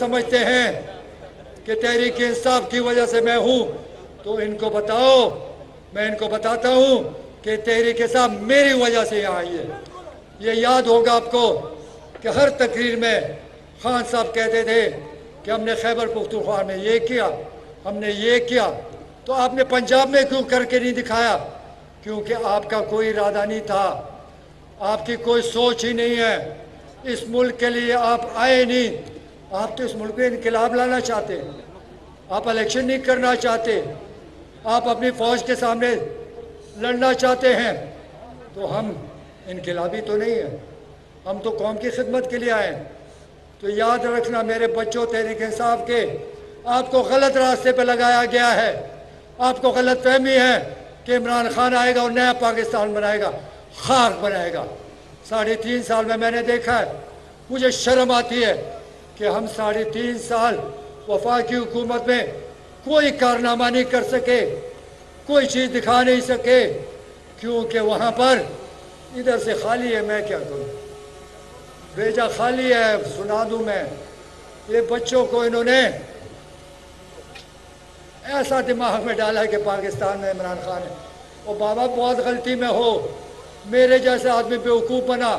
समझते हैं कि तहरीक इंसाफ की वजह से मैं हूं, तो इनको बताओ, मैं इनको बताता हूं कि तहरीक इंसाफ मेरी वजह से यहाँ आई है। ये याद होगा आपको कि हर तकरीर में खान साहब कहते थे कि हमने खैबर पख्तूनख्वा में ये किया, हमने ये किया। तो आपने पंजाब में क्यों करके नहीं दिखाया? क्योंकि आपका कोई इरादा नहीं था, आपकी कोई सोच ही नहीं है। इस मुल्क के लिए आप आए नहीं, आप तो इस मुल्क में इनकलाब लाना चाहते, आप इलेक्शन नहीं करना चाहते, आप अपनी फौज के सामने लड़ना चाहते हैं। तो हम इनकलाबी तो नहीं है, हम तो कौम की खिदमत के लिए आए हैं। तो याद रखना मेरे बच्चों, तहरीक इंसाफ के आपको गलत रास्ते पे लगाया गया है। आपको गलत फहमी है कि इमरान खान आएगा और नया पाकिस्तान बनाएगा, खाक बनाएगा। 3.5 साल में मैंने देखा है, मुझे शर्म आती है कि हम 3.5 साल वफाकी हुकूमत में कोई कारनामा नहीं कर सके, कोई चीज़ दिखा नहीं सके, क्योंकि वहाँ पर इधर से खाली है। मैं क्या करूँ, भेजा खाली है, सुना दूँ मैं। ये बच्चों को इन्होंने ऐसा दिमाग में डाला है कि पाकिस्तान में इमरान खान है। और बाबा बहुत गलती में हो, मेरे जैसे आदमी बेवकूफ़ बना।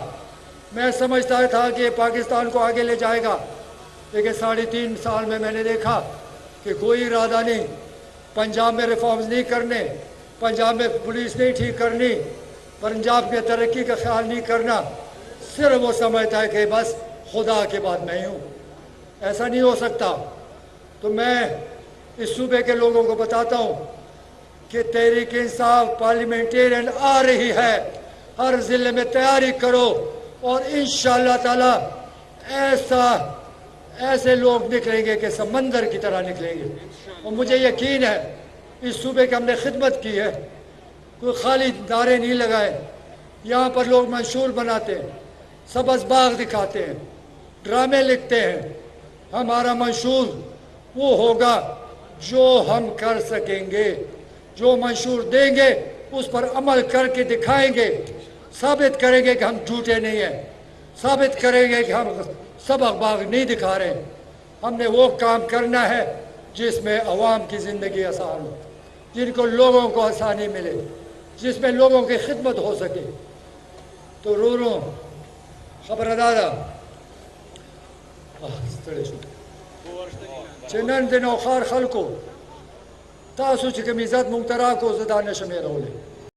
मैं समझता था कि पाकिस्तान को आगे ले जाएगा, लेकिन 3.5 साल में मैंने देखा कि कोई इरादा नहीं, पंजाब में रिफॉर्म्स नहीं करने, पंजाब में पुलिस नहीं ठीक करनी, पंजाब में तरक्की का ख्याल नहीं करना। सिर्फ वो समझता है कि बस खुदा के बाद मैं हूँ। ऐसा नहीं हो सकता। तो मैं इस सूबे के लोगों को बताता हूँ कि तहरीक इंसाफ पार्लियामेंटेरियन आ रही है, हर ज़िले में तैयारी करो और इंशाअल्लाह ताला ऐसे लोग निकलेंगे कि समंदर की तरह निकलेंगे। और मुझे यकीन है इस सूबे की हमने खिदमत की है, कोई खाली नारे नहीं लगाए। यहाँ पर लोग मंशूर बनाते हैं, सबज बाग दिखाते हैं, ड्रामे लिखते हैं। हमारा मंशूर वो होगा जो हम कर सकेंगे, जो मंशूर देंगे उस पर अमल करके दिखाएंगे, साबित करेंगे कि हम झूठे नहीं हैं, साबित करेंगे कि हम सबक बाग नहीं दिखा रहे। हमने वो काम करना है जिसमें अवाम की ज़िंदगी आसान हो, जिनको लोगों को आसानी मिले, जिसमें लोगों की खिदमत हो सके। तो रो खबरदारा चनन दिन औखार खल को तासु चिकम इज़्ज़त मुक्तरा को ज़दा नशमे रोले।